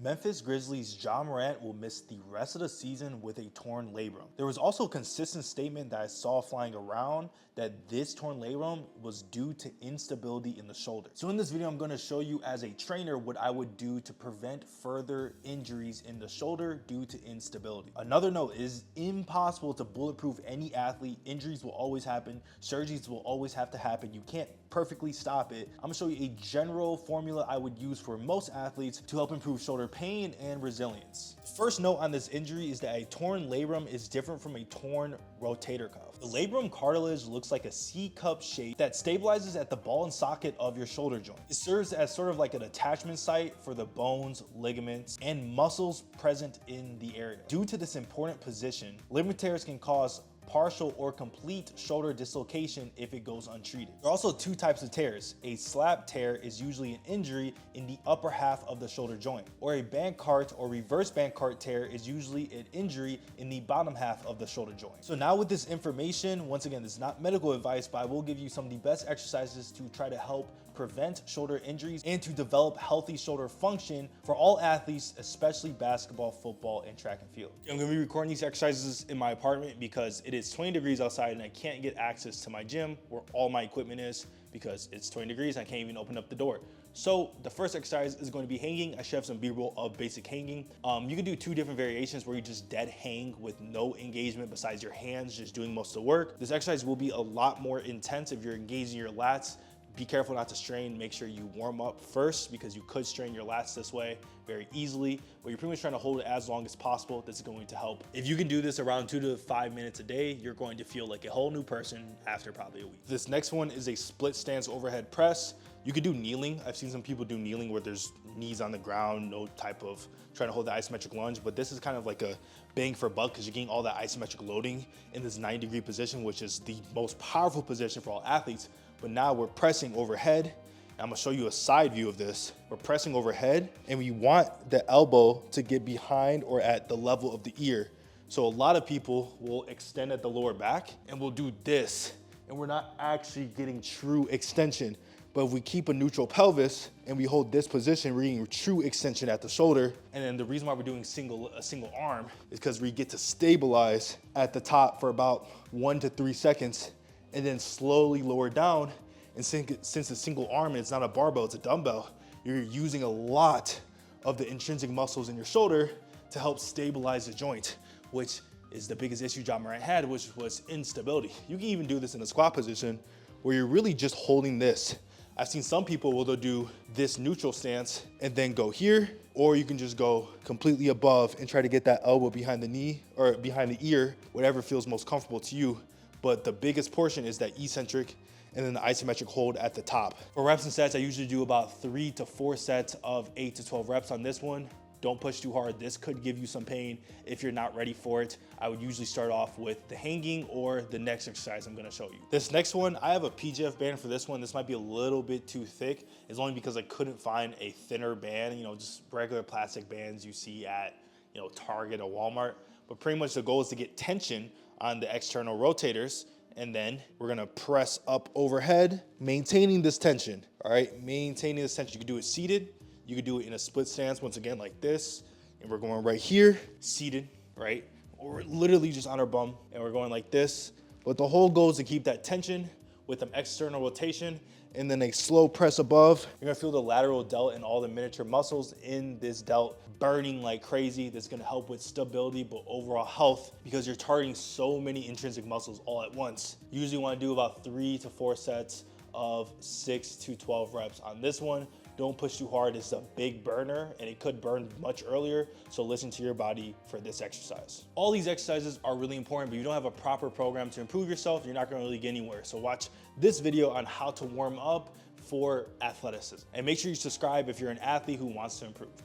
Memphis Grizzlies' Ja Morant will miss the rest of the season with a torn labrum. There was also a consistent statement that I saw flying around that this torn labrum was due to instability in the shoulder. So in this video, I'm going to show you as a trainer what I would do to prevent further injuries in the shoulder due to instability. Another note, it is impossible to bulletproof any athlete. Injuries will always happen. Surgeries will always have to happen. You can't perfectly stop it. I'm gonna show you a general formula I would use for most athletes to help improve shoulder pain and resilience. First note on this injury is that a torn labrum is different from a torn rotator cuff. The labrum cartilage looks like a C-cup shape that stabilizes at the ball and socket of your shoulder joint. It serves as sort of like an attachment site for the bones, ligaments, and muscles present in the area. Due to this important position, ligament tears can cause partial or complete shoulder dislocation if it goes untreated. There are also two types of tears. A slap tear is usually an injury in the upper half of the shoulder joint, or a Bankart or reverse Bankart tear is usually an injury in the bottom half of the shoulder joint. So now with this information, once again, this is not medical advice, but I will give you some of the best exercises to try to help prevent shoulder injuries and to develop healthy shoulder function for all athletes, especially basketball, football, and track and field. I'm gonna be recording these exercises in my apartment because it is 20 degrees outside and I can't get access to my gym where all my equipment is because it's 20 degrees. I can't even open up the door. So the first exercise is going to be hanging. I should have some B-roll of basic hanging. You can do two different variations where you just dead hang with no engagement besides your hands just doing most of the work. This exercise will be a lot more intense if you're engaging your lats. Be careful not to strain. Make sure you warm up first because you could strain your lats this way very easily, but you're pretty much trying to hold it as long as possible. This is going to help. If you can do this around 2 to 5 minutes a day, you're going to feel like a whole new person after probably a week. This next one is a split stance overhead press. You could do kneeling. I've seen some people do kneeling where there's knees on the ground, no type of trying to hold the isometric lunge, but this is kind of like a bang for buck because you're getting all that isometric loading in this 90-degree position, which is the most powerful position for all athletes. But now we're pressing overhead. I'm gonna show you a side view of this. We're pressing overhead and we want the elbow to get behind or at the level of the ear. So a lot of people will extend at the lower back and we'll do this and we're not actually getting true extension. But if we keep a neutral pelvis and we hold this position, we're getting true extension at the shoulder. And then the reason why we're doing a single arm is because we get to stabilize at the top for about 1 to 3 seconds and then slowly lower down. And since it's a single arm and it's not a barbell, it's a dumbbell, you're using a lot of the intrinsic muscles in your shoulder to help stabilize the joint, which is the biggest issue Ja Morant had, which was instability. You can even do this in a squat position where you're really just holding this. I've seen some people where they'll do this neutral stance and then go here, or you can just go completely above and try to get that elbow behind the knee or behind the ear, whatever feels most comfortable to you. But the biggest portion is that eccentric and then the isometric hold at the top. For reps and sets, I usually do about 3 to 4 sets of 8 to 12 reps on this one. Don't push too hard. This could give you some pain if you're not ready for it. I would usually start off with the hanging or the next exercise I'm gonna show you. This next one, I have a PGF band for this one. This might be a little bit too thick. It's only because I couldn't find a thinner band, just regular plastic bands you see at Target or Walmart. But pretty much the goal is to get tension on the external rotators, and then we're gonna press up overhead, maintaining this tension, all right? Maintaining this tension. You can do it seated, you could do it in a split stance, once again, like this, and we're going right here, seated, right? Or we're literally just on our bum, and we're going like this. But the whole goal is to keep that tension with an external rotation, and then a slow press above. You're gonna feel the lateral delt and all the miniature muscles in this delt burning like crazy. That's gonna help with stability, but overall health, because you're targeting so many intrinsic muscles all at once. You usually wanna do about 3 to 4 sets of 6 to 12 reps on this one. Don't push too hard. It's a big burner and it could burn much earlier. So listen to your body for this exercise. All these exercises are really important, but you don't have a proper program to improve yourself, you're not gonna really get anywhere. So watch this video on how to warm up for athleticism. And make sure you subscribe if you're an athlete who wants to improve.